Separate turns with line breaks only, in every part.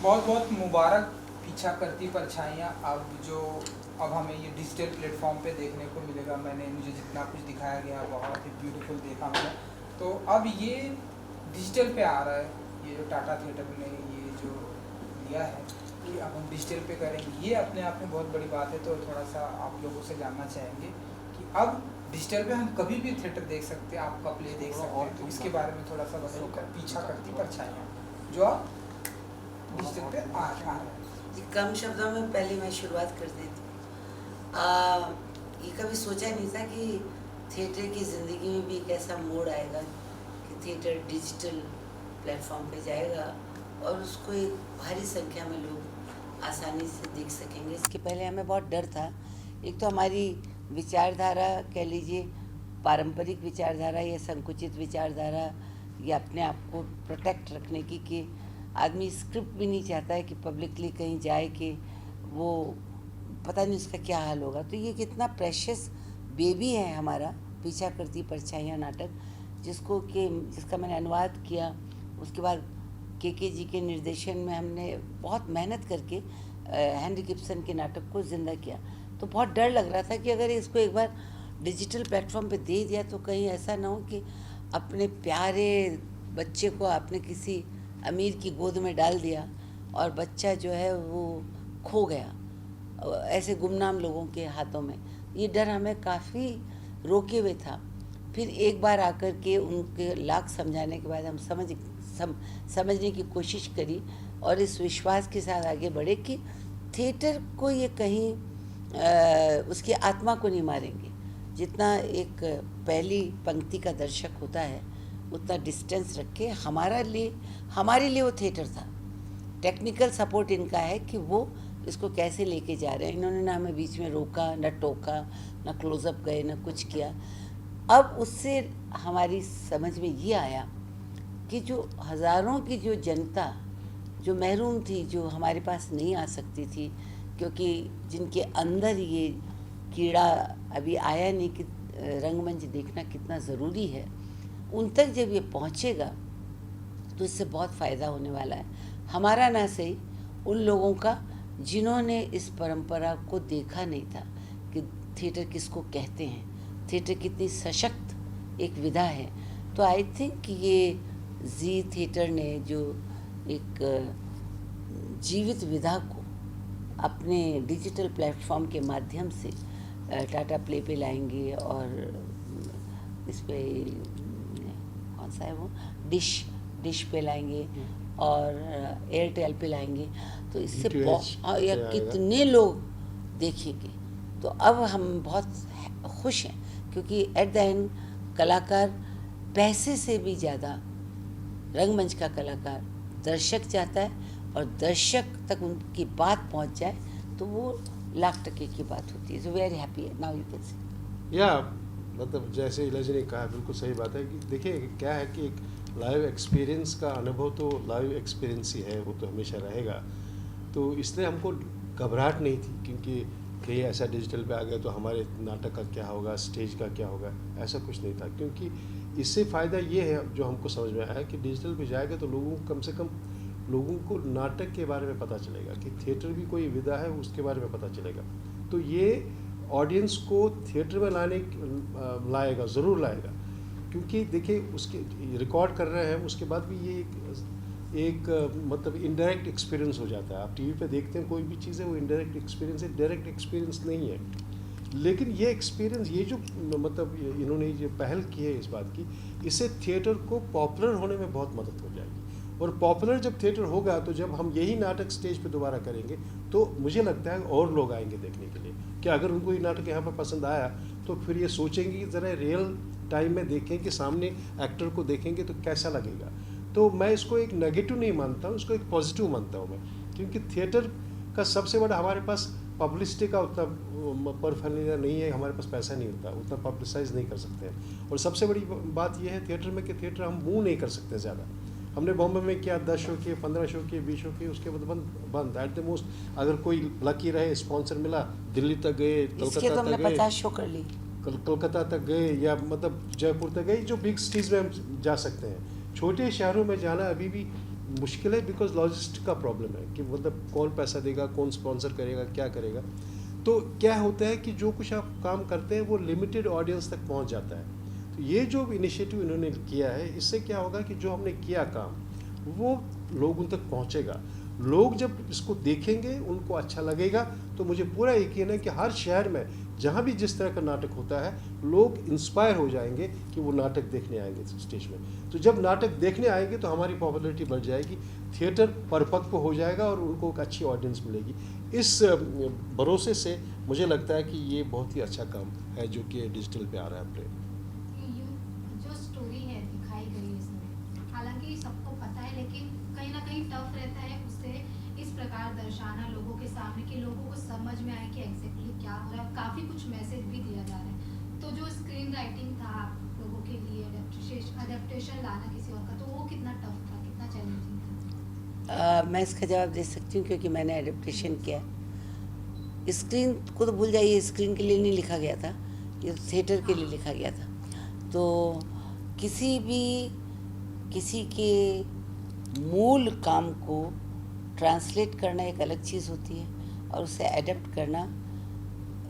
बहुत बहुत मुबारक पीछा करती परछाइयाँ। अब हमें ये डिजिटल प्लेटफॉर्म पे देखने को मिलेगा। मुझे जितना कुछ दिखाया गया बहुत ही ब्यूटीफुल देखा मैंने। तो अब ये डिजिटल पे आ रहा है, ये जो टाटा थिएटर ने ये जो लिया है कि अब हम डिजिटल पे करेंगे, ये अपने आप में बहुत बड़ी बात है। तो थोड़ा सा आप लोगों से जानना चाहेंगे कि अब डिजिटल पे हम कभी भी थिएटर देख सकते हैं, आपका प्ले देख सकते हैं। तो इसके बारे में थोड़ा सा बताइए, पीछा करती परछाइयाँ जो अब डिजिटल पे आ रहा है।
जी, कम शब्दों में पहले मैं शुरुआत कर देती हूँ। ये कभी सोचा नहीं था कि थिएटर की ज़िंदगी में भी एक ऐसा मोड़ आएगा कि थिएटर डिजिटल प्लेटफॉर्म पे जाएगा और उसको एक भारी संख्या में लोग आसानी से देख सकेंगे। इसके पहले हमें बहुत डर था। एक तो हमारी विचारधारा, कह लीजिए पारंपरिक विचारधारा या संकुचित विचारधारा, या अपने आप को प्रोटेक्ट रखने की कि आदमी स्क्रिप्ट भी नहीं चाहता है कि पब्लिकली कहीं जाए कि वो पता नहीं उसका क्या हाल होगा। तो ये कितना प्रेशियस बेबी है हमारा पीछा करती परछाइयाँ नाटक, जिसका मैंने अनुवाद किया। उसके बाद के जी के निर्देशन में हमने बहुत मेहनत करके हेनरी गिब्सन के नाटक को ज़िंदा किया। तो बहुत डर लग रहा था कि अगर इसको एक बार डिजिटल प्लेटफॉर्म पे दे दिया तो कहीं ऐसा ना हो कि अपने प्यारे बच्चे को आपने किसी अमीर की गोद में डाल दिया और बच्चा जो है वो खो गया ऐसे गुमनाम लोगों के हाथों में। ये डर हमें काफ़ी रोके हुए था। फिर एक बार आकर के उनके लाख समझाने के बाद हम समझने की कोशिश करी और इस विश्वास के साथ आगे बढ़े कि थिएटर को ये कहीं उसकी आत्मा को नहीं मारेंगे। जितना एक पहली पंक्ति का दर्शक होता है उतना डिस्टेंस रख के हमारे लिए वो थिएटर था। टेक्निकल सपोर्ट इनका है कि वो इसको कैसे लेके जा रहे हैं। इन्होंने ना हमें बीच में रोका, न टोका, न क्लोजअप गए, न कुछ किया। अब उससे हमारी समझ में ये आया कि जो हज़ारों की जो जनता जो महरूम थी, जो हमारे पास नहीं आ सकती थी, क्योंकि जिनके अंदर ये कीड़ा अभी आया नहीं कि रंगमंच देखना कितना ज़रूरी है, उन तक जब ये पहुँचेगा तो इससे बहुत फ़ायदा होने वाला है। हमारा ना सही, उन लोगों का जिन्होंने इस परंपरा को देखा नहीं था कि थिएटर किसको कहते हैं, थिएटर कितनी सशक्त एक विधा है। तो आई थिंक कि ये जी थिएटर ने जो एक जीवित विधा को अपने डिजिटल प्लेटफॉर्म के माध्यम से टाटा प्ले पे लाएंगे और इस पे कौन सा है वो डिश पे लाएंगे और एयरटेल पे लाएंगे, तो इससे या कितने लोग देखेंगे। तो अब हम बहुत खुश हैं क्योंकि एट द एंड कलाकार पैसे से भी ज़्यादा रंगमंच का कलाकार दर्शक चाहता है, और दर्शक तक उनकी बात पहुंच जाए तो वो लाख टके की बात होती है। So very happy now you can say
या मतलब जैसे इलाज ने कहा बिल्कुल सही बात है कि देखिए क्या है कि एक लाइव एक्सपीरियंस का अनुभव तो लाइव एक्सपीरियंस ही है, वो तो हमेशा रहेगा। तो इसलिए हमको घबराहट नहीं थी क्योंकि कहीं ऐसा डिजिटल पे आ गया तो हमारे नाटक का क्या होगा, स्टेज का क्या होगा, ऐसा कुछ नहीं था। क्योंकि इससे फ़ायदा ये है जो हमको समझ में आया कि डिजिटल पे जाएगा तो लोगों को कम से कम लोगों को नाटक के बारे में पता चलेगा कि थिएटर भी कोई विधा है, उसके बारे में पता चलेगा। तो ये ऑडियंस को थिएटर में लाएगा, ज़रूर लाएगा। क्योंकि देखिए उसके रिकॉर्ड कर रहे हैं उसके बाद भी ये एक मतलब इनडायरेक्ट एक्सपीरियंस हो जाता है। आप टीवी पे देखते हैं कोई भी चीज़ है वो इनडायरेक्ट एक्सपीरियंस है, डायरेक्ट एक्सपीरियंस नहीं है। लेकिन ये एक्सपीरियंस, ये जो मतलब इन्होंने जो पहल की है इस बात की, इससे थिएटर को पॉपुलर होने में बहुत मदद हो जाएगी। और पॉपुलर जब थिएटर होगा तो जब हम यही नाटक स्टेज पे दोबारा करेंगे तो मुझे लगता है और लोग आएंगे देखने के लिए। कि अगर उनको ये नाटक यहाँ पर पसंद आया तो फिर ये सोचेंगे कि ज़रा रियल टाइम में देखें कि सामने एक्टर को देखेंगे तो कैसा लगेगा। तो मैं इसको एक नेगेटिव नहीं मानता हूँ, इसको एक पॉजिटिव मानता हूँ मैं। क्योंकि थिएटर का सबसे बड़ा हमारे पास पब्लिसिटी का उतना परफेक्ट नहीं है, हमारे पास पैसा नहीं होता, उतना पब्लिसाइज नहीं कर सकते हैं। और सबसे बड़ी बात यह है थिएटर में कि थिएटर हम मूव नहीं कर सकते ज़्यादा। हमने बॉम्बे में किया 10 शो किए, 15 शो किए, 20 शो किए, उसके बाद बंद एट द मोस्ट। अगर कोई लकी रहे, स्पॉन्सर मिला, दिल्ली तक गए,
इसके तो हमने 50 शो कर ली,
कोलकाता तक गए या मतलब जयपुर तक गए, जो बिग सिटीज़ में हम जा सकते हैं। छोटे शहरों में जाना अभी भी मुश्किल है बिकॉज लॉजिस्टिक का प्रॉब्लम है कि मतलब कौन पैसा देगा, कौन स्पॉन्सर करेगा, क्या करेगा। तो क्या होता है कि जो कुछ आप काम करते हैं वो लिमिटेड ऑडियंस तक पहुंच जाता है। तो ये जो इनिशिएटिव इन्होंने किया है, इससे क्या होगा कि जो हमने किया काम वो लोगों तक पहुंचेगा। लोग जब इसको देखेंगे उनको अच्छा लगेगा, तो मुझे पूरा यकीन है कि हर शहर में जहाँ भी जिस तरह का नाटक होता है लोग इंस्पायर हो जाएंगे कि वो नाटक देखने आएंगे स्टेज में। तो जब नाटक देखने आएंगे तो हमारी पॉपुलैरिटी बढ़ जाएगी, थिएटर परिपक्व हो जाएगा और उनको एक अच्छी ऑडियंस मिलेगी। इस भरोसे से मुझे लगता है कि ये बहुत ही अच्छा काम है जो कि डिजिटल पे आ रहा है प्ले।
जो स्टोरी है दिखाई गई इसमें, हालांकि सबको पता है, लेकिन कहीं ना कहीं टफ रहता है उसे इस प्रकार दर्शाना लोगों के सामने कि लोगों को समझ में आए कि एग्जैक्टली क्या हो रहा है। काफ़ी कुछ मैसेज भी दिया जा रहा है। तो जो स्क्रीन राइटिंग था आप लोगों के लिए अडेप्टेशन लाना किसी और का, तो वो कितना टफ था, कितना चैलेंजिंग था?
मैं इसका जवाब दे सकती हूँ क्योंकि मैंने एडेप्टेशन किया। स्क्रीन को तो भूल जाइए, स्क्रीन के लिए नहीं लिखा गया था, ये थिएटर के लिए लिखा गया था। तो किसी के मूल काम को ट्रांसलेट करना एक अलग चीज़ होती है और उसे एडेप्ट करना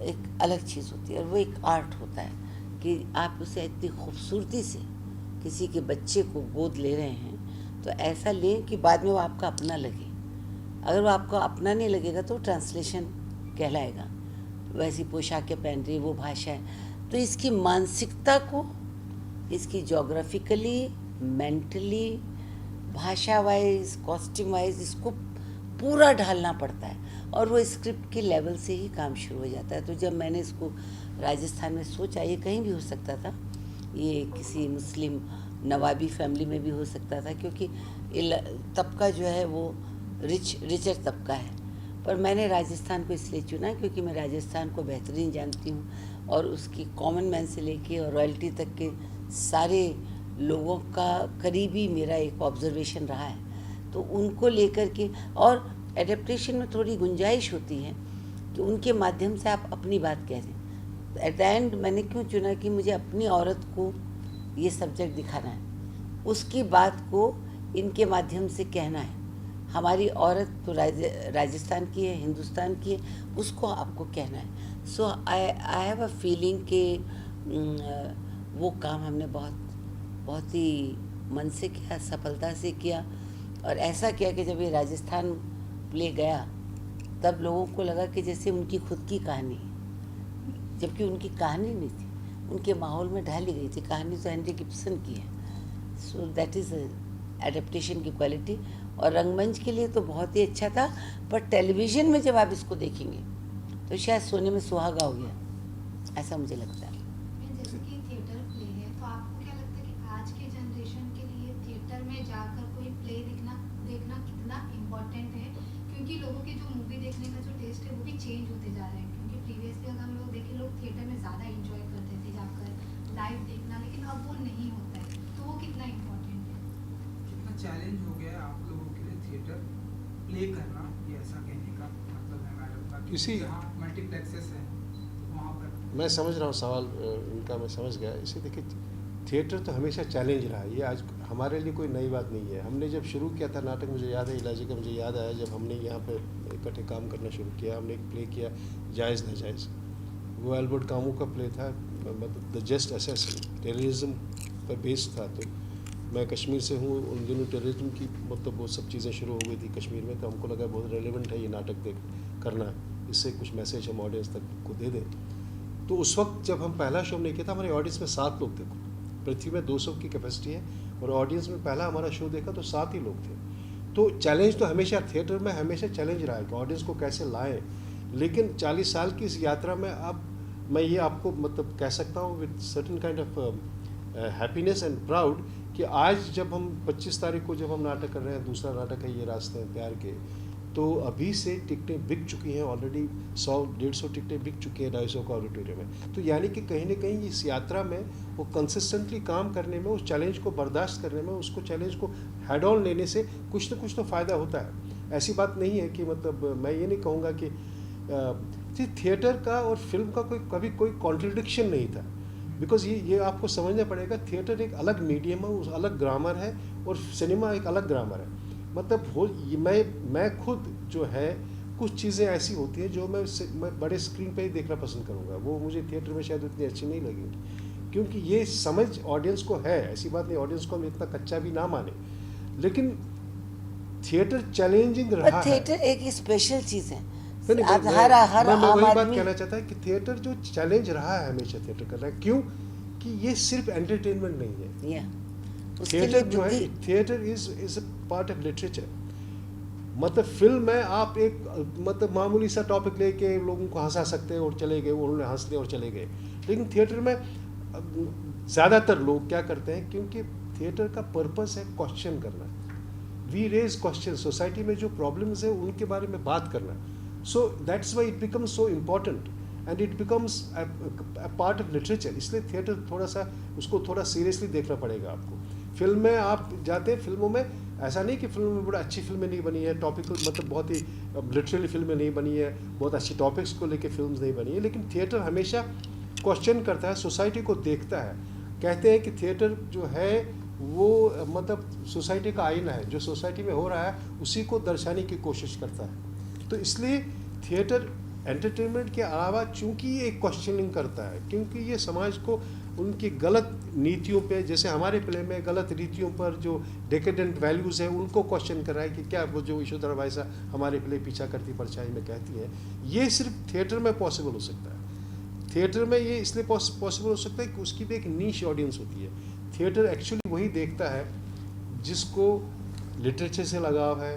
एक अलग चीज़ होती है, और वो एक आर्ट होता है कि आप उसे इतनी खूबसूरती से किसी के बच्चे को गोद ले रहे हैं तो ऐसा लें कि बाद में वो आपका अपना लगे। अगर वो आपका अपना नहीं लगेगा तो ट्रांसलेशन कहलाएगा। वैसी पोशाकें पहन रही, वो भाषा है, तो इसकी मानसिकता को, इसकी जोग्राफिकली, मेंटली, भाषा वाइज, कॉस्ट्यूम वाइज इसको पूरा ढालना पड़ता है, और वो स्क्रिप्ट के लेवल से ही काम शुरू हो जाता है। तो जब मैंने इसको राजस्थान में सोचा, ये कहीं भी हो सकता था, ये किसी मुस्लिम नवाबी फैमिली में भी हो सकता था, क्योंकि तबका जो है वो रिचर तबका है, पर मैंने राजस्थान को इसलिए चुना क्योंकि मैं राजस्थान को बेहतरीन जानती हूँ और उसकी कॉमन मैन से लेके और रॉयल्टी तक के सारे लोगों का करीबी मेरा एक ऑब्जर्वेशन रहा है। तो उनको लेकर के, और एडेप्टेशन में थोड़ी गुंजाइश होती है कि उनके माध्यम से आप अपनी बात कह दें। एट द एंड मैंने क्यों चुना कि मुझे अपनी औरत को ये सब्जेक्ट दिखाना है, उसकी बात को इनके माध्यम से कहना है। हमारी औरत तो राजस्थान की है, हिंदुस्तान की है, उसको आपको कहना है। सो आई हैव अ फीलिंग कि वो काम हमने बहुत ही मन से किया, सफलता से किया, और ऐसा किया कि जब ये राजस्थान प्ले गया तब लोगों को लगा कि जैसे उनकी खुद की कहानी है, जबकि उनकी कहानी नहीं थी, उनके माहौल में ढाली गई थी। कहानी तो हेनरी गिब्सन की है। सो दैट इज़ एडेप्टेशन की क्वालिटी। और रंगमंच के लिए तो बहुत ही अच्छा था, पर टेलीविज़न में जब आप इसको देखेंगे तो शायद सोने में सुहागा हो गया, ऐसा मुझे लगता है।
जैसे कि थिएटर प्ले है, तो आपको क्या लगता है कि आज के जनरेशन के लिए थिएटर में जाकर कोई प्ले देखना कितना इम्पोर्टेंट है? क्योंकि लोगों के जो मूवी देखने का जो टेस्ट है वो भी चेंज होते जा रहे हैं। क्योंकि प्रीवियसली अगर हम लोग देखें, लोग थिएटर में ज़्यादा इंजॉय करते थे जाकर लाइव देखना, लेकिन अब वो नहीं होता है। तो वो कितना इम्पोर्टेंट है?
कितना चैलेंज हो गया है आप लोगों के लिए थिएटर प्ले करना, ये ऐसा कहने का मतलब है मैडम का कि
इसी-
यहाँ मल्टीप्लेक्सेस है वहाँ पर।
मैं समझ रहा हूँ सवाल इनका, मैं समझ गया। इसे देखिए, थिएटर तो हमेशा चैलेंज रहा है, ये आज हमारे लिए कोई नई बात नहीं है। हमने जब शुरू किया था नाटक, मुझे याद है इलाजी का, मुझे याद आया जब हमने यहाँ पे इकट्ठे काम करना शुरू किया, हमने एक प्ले किया जायज़ नाजायज़। वो एल्बर्ट कामू का प्ले था, मतलब द जस्ट असैसिन, टेररिज्म पर बेस्ड था। तो मैं कश्मीर से हूँ, उन दिनों टेररिज्म की मतलब वो सब चीज़ें शुरू हो गई थी कश्मीर में, तो हमको लगा बहुत रेलेवेंट है ये नाटक करना, इससे कुछ मैसेज हम ऑडियंस तक को दे दें। तो उस वक्त जब हम पहला शो हमने किया था, हमारे ऑडियंस में 7 लोग थे। पृथ्वी में 200 की कैपेसिटी है और ऑडियंस में पहला हमारा शो देखा तो 7 ही लोग थे। तो चैलेंज तो हमेशा थिएटर में हमेशा चैलेंज रहा है कि ऑडियंस को कैसे लाएं। लेकिन 40 साल की इस यात्रा में अब मैं ये आपको मतलब कह सकता हूँ with certain kind of happiness and proud कि आज जब हम 25 तारीख को जब हम नाटक कर रहे हैं, दूसरा नाटक है ये रास्ते हैं प्यार के, तो अभी से टिकटें बिक चुकी हैं ऑलरेडी, 100-150 टिकटें बिक चुकी हैं 250 का ऑडिटोरियम में। तो यानी कि कहीं ना कहीं इस यात्रा में वो कंसिस्टेंटली काम करने में, उस चैलेंज को बर्दाश्त करने में, उसको चैलेंज को हेड ऑन लेने से कुछ तो फ़ायदा होता है। ऐसी बात नहीं है कि मतलब मैं ये नहीं कहूँगा कि थिएटर का और फिल्म का कभी कोई कॉन्ट्रडिक्शन नहीं था, बिकॉज ये आपको समझना पड़ेगा, थिएटर एक अलग मीडियम है, उस अलग ग्रामर है, और सिनेमा एक अलग ग्रामर है। मतलब मैं खुद जो है कुछ चीज़ें ऐसी होती हैं जो मैं बड़े स्क्रीन पे ही देखना पसंद करूँगा, वो मुझे थिएटर में शायद उतनी अच्छी नहीं लगेंगी, क्योंकि ये समझ ऑडियंस को है, ऐसी बात नहीं ऑडियंस को हम इतना कच्चा भी ना माने, लेकिन थिएटर चैलेंजिंग रहा है।
थिएटर एक स्पेशल चीज़ है।
नहीं,
आप
मैं
हर
वही बात
आदमी
कहना चाहता है कि थिएटर जो चैलेंज रहा है हमेशा थिएटर कर रहा है, क्यों कि ये सिर्फ एंटरटेनमेंट नहीं है।
या उसके लिए
थिएटर जो है,
बुद्धि
theatre is a part of literature. मतलब फिल्म में आप एक मतलब मामूली सा टॉपिक लेके लोगों को हंसा सकते हैं और चले गए, उन्होंने हंस दिया और चले गए, लेकिन थिएटर में ज़्यादातर लोग क्या करते हैं, क्योंकि थिएटर का पर्पस है क्वेश्चन करना, वी रेज क्वेश्चन, सोसाइटी में जो प्रॉब्लम्स है उनके बारे में बात करना, so that's why it becomes so important and it becomes a part of literature. इसलिए थिएटर थोड़ा सा उसको थोड़ा सीरियसली देखना पड़ेगा आपको। फिल्म में आप जाते हैं, फिल्मों में ऐसा नहीं कि फिल्म में बड़ा अच्छी फिल्में नहीं बनी है, टॉपिकल मतलब बहुत ही लिटरली फिल्में नहीं बनी है, बहुत अच्छी टॉपिक्स को लेके फिल्म्स नहीं बनी है, लेकिन थिएटर हमेशा क्वेश्चन करता है, सोसाइटी को देखता है। कहते हैं कि थिएटर जो है वो मतलब सोसाइटी का आईना है, जो सोसाइटी में हो रहा है उसी को दर्शाने की कोशिश करता है। तो इसलिए थिएटर एंटरटेनमेंट के अलावा चूंकि ये एक क्वेश्चनिंग करता है, क्योंकि ये समाज को उनकी गलत नीतियों पे, जैसे हमारे प्ले में गलत रीतियों पर जो डेकेडेंट वैल्यूज़ हैं उनको क्वेश्चन कर रहा है कि क्या वो जो यशोधरा वायसा हमारे प्ले पीछा करती परछाई में कहती है, ये सिर्फ थिएटर में पॉसिबल हो सकता है। थिएटर में ये इसलिए पॉसिबल हो सकता है कि उसकी भी एक नीश ऑडियंस होती है। थिएटर एक्चुअली वही देखता है जिसको लिटरेचर से लगाव है,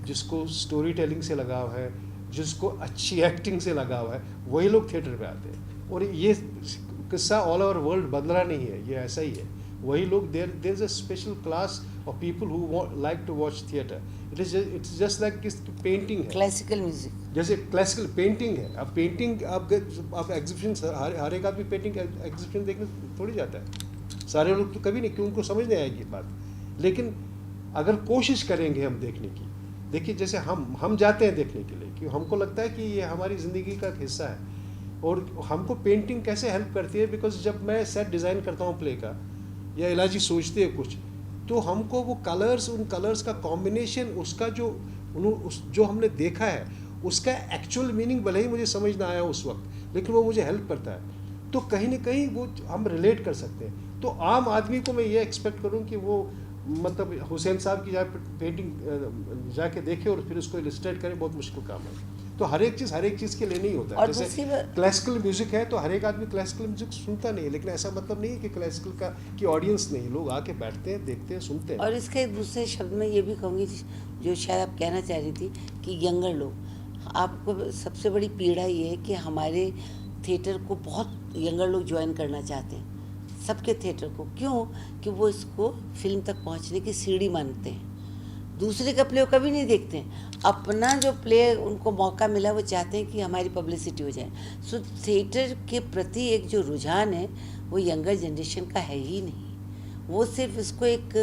जिसको स्टोरी टेलिंग से लगाव है, जिसको अच्छी एक्टिंग से लगाव है, वही लोग थिएटर पे आते हैं। और ये किस्सा ऑल ओवर वर्ल्ड बदला नहीं है, ये ऐसा ही है। वही लोग there is a special class of people who like to watch theatre. It's just like painting है,
क्लासिकल म्यूजिक,
जैसे क्लासिकल पेंटिंग है। अब पेंटिंग आप एग्जीबिशन, हर एक आदमी पेंटिंग एग्जीबिशन देखने थोड़ी जाता है, सारे लोग तो कभी नहीं, क्यों उनको समझ नहीं आएगी बात। लेकिन अगर कोशिश करेंगे हम देखने की, देखिए जैसे हम जाते हैं देखने के लिए, क्यों हमको लगता है कि ये हमारी ज़िंदगी का एक हिस्सा है। और हमको पेंटिंग कैसे हेल्प करती है, बिकॉज जब मैं सेट डिज़ाइन करता हूँ प्ले का, या इलाजी सोचते हैं कुछ, तो हमको वो कलर्स, उन कलर्स का कॉम्बिनेशन, उसका जो हमने देखा है उसका एक्चुअल मीनिंग भले ही मुझे समझ ना आया उस वक्त, लेकिन वो मुझे हेल्प करता है। तो कहीं ना कहीं वो हम रिलेट कर सकते हैं। तो आम आदमी को मैं ये एक्सपेक्ट करूँ कि वो मतलब हुसैन साहब की पेंटिंग जाके देखे और फिर उसको इलस्ट्रेट करे, बहुत मुश्किल काम है। तो हर एक चीज़ के लिए नहीं होता है। जैसे क्लासिकल म्यूजिक है तो हर एक आदमी क्लासिकल म्यूजिक सुनता नहीं है, लेकिन ऐसा मतलब नहीं है कि क्लासिकल का की ऑडियंस नहीं, लोग आके बैठते हैं, देखते हैं, सुनते हैं।
और इसके एक दूसरे शब्द में ये भी कहूँगी जो शायद आप कहना चाह रही थी कि यंगर लोग, आपको सबसे बड़ी पीड़ा ये है कि हमारे थिएटर को बहुत यंगर लोग ज्वाइन करना चाहते हैं, सबके थिएटर को। क्यों? कि वो इसको फिल्म तक पहुंचने की सीढ़ी मानते हैं, दूसरे का प्ले कभी नहीं देखते हैं, अपना जो प्ले उनको मौका मिला वो चाहते हैं कि हमारी पब्लिसिटी हो जाए। सो थिएटर के प्रति एक जो रुझान है वो यंगर जनरेशन का है ही नहीं, वो सिर्फ इसको एक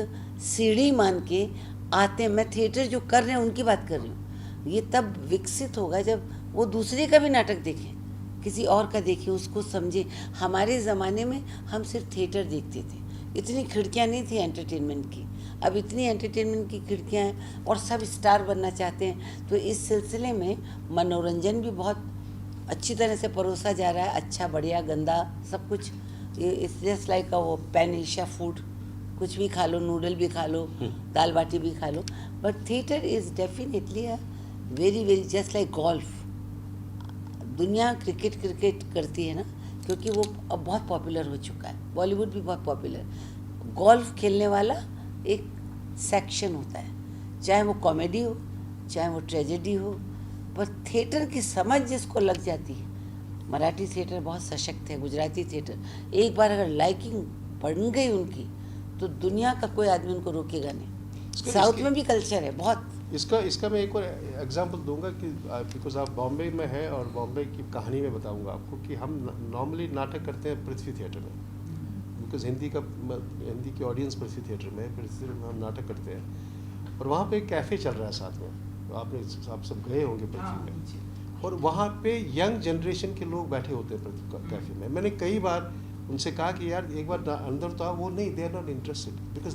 सीढ़ी मान के आते हैं। मैं थिएटर जो कर रहे हैं उनकी बात कर रही हूँ, ये तब विकसित होगा जब वो दूसरे का भी नाटक देखें, किसी और का देखें, उसको समझें। हमारे ज़माने में हम सिर्फ थिएटर देखते थे, इतनी खिड़कियाँ नहीं थी एंटरटेनमेंट की, अब इतनी एंटरटेनमेंट की खिड़कियाँ हैं और सब स्टार बनना चाहते हैं। तो इस सिलसिले में मनोरंजन भी बहुत अच्छी तरह से परोसा जा रहा है, अच्छा बढ़िया गंदा सब कुछ। इट्स जस्ट लाइक वो पैन एशिया फूड, कुछ भी खा लो, नूडल भी खा लो, दाल बाटी भी खा लो। But theatre is definitely a very very just like golf. दुनिया क्रिकेट करती है ना, क्योंकि वो अब बहुत पॉपुलर हो चुका है, बॉलीवुड भी बहुत पॉपुलर। गोल्फ खेलने वाला एक सेक्शन होता है, चाहे वो कॉमेडी हो चाहे वो ट्रेजेडी हो, पर थिएटर की समझ जिसको लग जाती है, मराठी थिएटर बहुत सशक्त है, गुजराती थिएटर, एक बार अगर लाइकिंग बन गई उनकी तो दुनिया का कोई आदमी उनको रोकेगा नहीं। साउथ में भी कल्चर है बहुत।
इसका मैं एक और एग्जांपल दूंगा कि बिकॉज आप बॉम्बे में हैं और बॉम्बे की कहानी में बताऊंगा आपको कि हम नॉर्मली नाटक करते हैं पृथ्वी थिएटर में, बिकॉज हिंदी की ऑडियंस पृथ्वी थिएटर में, पृथ्वी थिएटर में हम नाटक करते हैं। और वहाँ पे एक कैफ़े चल रहा है साथ में, तो आप सब गए होंगे पृथ्वी में, और वहाँ पे यंग जनरेशन के लोग बैठे होते हैं कैफ़े में। मैंने कई बार उनसे कहा कि यार एक बार अंदर तो आओ, वो नहीं, they are not interested because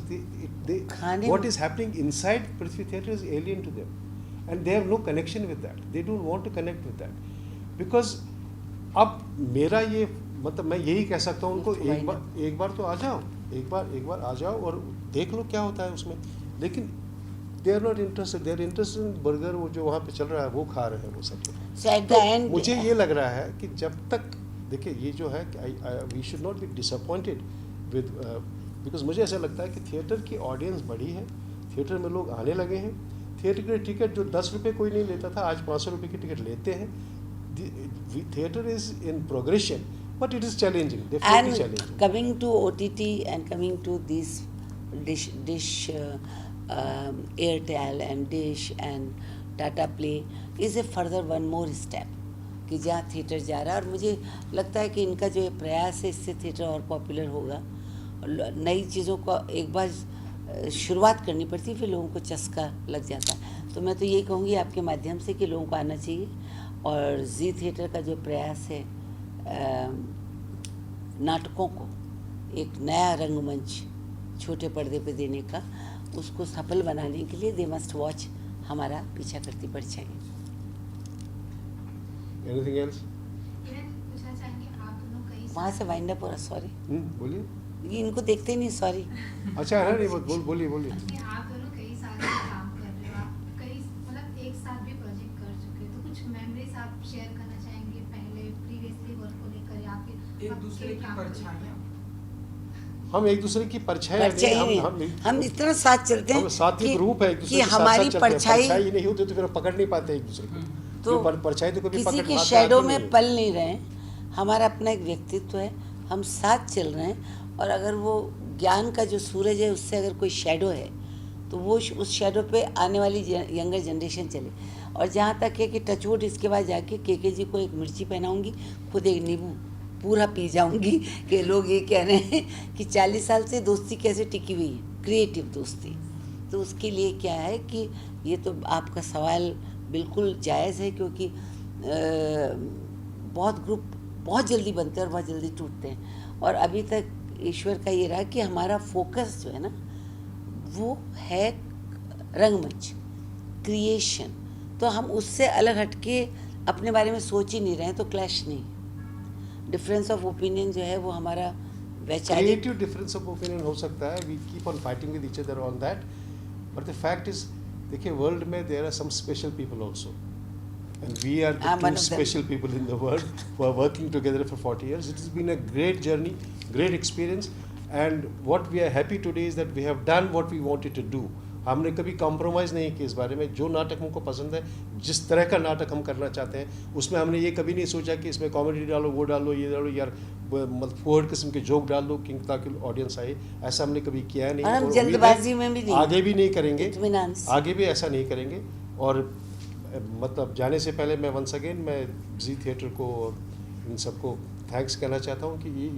they
खाने
व्हाट
में-
is happening inside Prithvi theatre is alien to them and they have no connection with that, they don't want to connect with that because अब मेरा ये मतलब मैं यही कह सकता हूँ उनको एक बार तो आ जाओ, एक बार आ जाओ और देख लो क्या होता है उसमें, लेकिन they are not interested, they are interested in burger, वो जो वहाँ पे चल रहा है वो खा रहे हैं वो सब।
So at the
तो
end,
मुझे ये लग रहा है कि जब तक देखिए ये जो है we should not be disappointed with because मुझे ऐसा लगता है कि थिएटर की ऑडियंस बढ़ी है, थिएटर में लोग आने लगे हैं, थिएटर की टिकट जो 10 रुपये कोई नहीं लेता था आज 500 रुपये की टिकट लेते हैं, theatre is in progression but it is challenging, definitely
and
challenging.
coming to OTT and coming to this dish Airtel and Dish and Tata Play is a further one more step कि जहाँ theatre जा रहा है, और मुझे लगता है कि इनका जो ये प्रयास है इससे थिएटर और पॉपुलर होगा, और नई चीज़ों को एक बार शुरुआत करनी पड़ती है फिर लोगों को चस्का लग जाता है। तो मैं तो यही कहूँगी आपके माध्यम से कि लोगों को आना चाहिए, और जी थिएटर का जो प्रयास है नाटकों को एक नया रंगमंच छोटे पर्दे पे देने का, उसको सफल बनाने के लिए दे मस्ट वॉच हमारा पीछा करती परछाई।
Anything else?
किरण, पूछना चाहेंगे आप दोनों कई
वहाँ से वाइंड अप हो रहा, सॉरी
बोलिए।
ये इनको देखते ही नहीं, सॉरी।
अच्छा है नहीं, बोलिए
कि आप दोनों कई साल से काम कर रहे हो, आप कई मतलब एक साथ भी प्रोजेक्ट कर चुके हो, तो कुछ मेमोरीज आप शेयर करना चाहेंगे पहले प्रीवियसली वर्क को लेकर या फिर
एक दूसरे की परछाइयाँ?
हम एक दूसरे की परछाई
परछाई हम इतना साथ चलते हैं
हम साथ ही ग्रुप है, एक दूसरे
कि
के साथ
हमारी
साथ चलते हैं।
परछाई
परछाई नहीं होती तो फिर हम पकड़ नहीं पाते एक दूसरे को,
तो
परछाई तो कभी
किसी
पकड़
के
हाथ
शैडो
आती
में
नहीं है।
पल नहीं रहे, हमारा अपना एक व्यक्तित्व है, हम साथ चल रहे हैं, और अगर वो ज्ञान का जो सूरज है उससे अगर कोई शैडो है तो वो उस शैडो पे आने वाली यंगर जनरेशन चले। और जहाँ तक है कि टचवुड इसके बाद जाके के जी को एक मिर्ची पहनाऊंगी, खुद एक नींबू पूरा पी जाऊंगी कि लोग ये कह रहे हैं कि 40 साल से दोस्ती कैसे टिकी हुई है, क्रिएटिव दोस्ती। तो उसके लिए क्या है कि ये तो आपका सवाल बिल्कुल जायज़ है, क्योंकि बहुत ग्रुप बहुत जल्दी बनते हैं और बहुत जल्दी टूटते हैं, और अभी तक ईश्वर का ये रहा कि हमारा फोकस जो है ना वो है रंगमंच, क्रिएशन। तो हम उससे अलग हटके अपने बारे में सोच ही नहीं रहे हैं, तो क्लैश नहीं। डिफरेंस ऑफ ओपिनियन जो है वो हमारा वैचारिक
क्रिएटिव डिफरेंस ऑफ ओपिनियन हो सकता है, we keep on fighting with each other on that, but the fact is देखिए वर्ल्ड में there are some special people also and we are the
I'm one
two
of them.
special people in the world who are working together for 40 years. It has been a great journey, great experience, and what we are happy today is that we have done what we wanted to do. हमने कभी compromise नहीं किया इस बारे में, जो नाटक हमको पसंद है, जिस तरह का नाटक हम करना चाहते हैं, उसमें हमने ये कभी नहीं सोचा कि इसमें कॉमेडी डालो, वो डालो, ये डालो, यार मतलब फोर्ड किस्म के जोक डाल दो कि ताकि ऑडियंस आए, ऐसा हमने कभी किया नहीं,
और हम
और उम्मीद है
जल्दबाजी में भी नहीं,
आगे भी नहीं करेंगे,
इत्मीनान से।
आगे भी ऐसा नहीं करेंगे। और मतलब जाने से पहले मैं वंस अगेन मैं जी थिएटर को और इन सबको थैंक्स कहना चाहता हूँ कि ये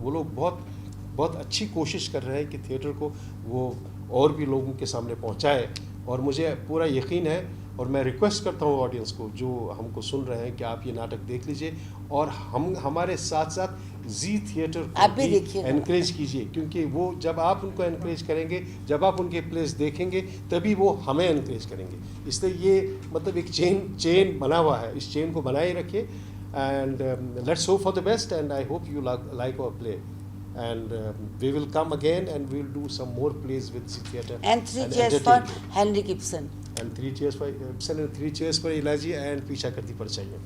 वो लोग बहुत अच्छी कोशिश कर रहे हैं कि थिएटर को वो और भी लोगों के सामने पहुँचाए, और मुझे पूरा यकीन है, और मैं रिक्वेस्ट करता हूँ ऑडियंस को जो हमको सुन रहे हैं कि आप ये नाटक देख लीजिए, और हम हमारे साथ साथ जी थिएटर
आप
को
भी
भी
देखिएगा।
एनकरेज कीजिए, क्योंकि वो जब आप उनको एनकरेज करेंगे, जब आप उनके प्लेस देखेंगे, तभी वो हमें एनकरेज करेंगे। इसलिए ये मतलब एक चेन बना हुआ है, इस चेन को बनाए रखिए, and let's hope for the best, and I hope you like our play, and we will come again and we will do some more plays with Z Theatre
And 3 cheers for
entertainment.
Henry Gibson.
And 3 cheers for Ibsen and 3 cheers for Ilaji and पीछा करती परछाइयाँ।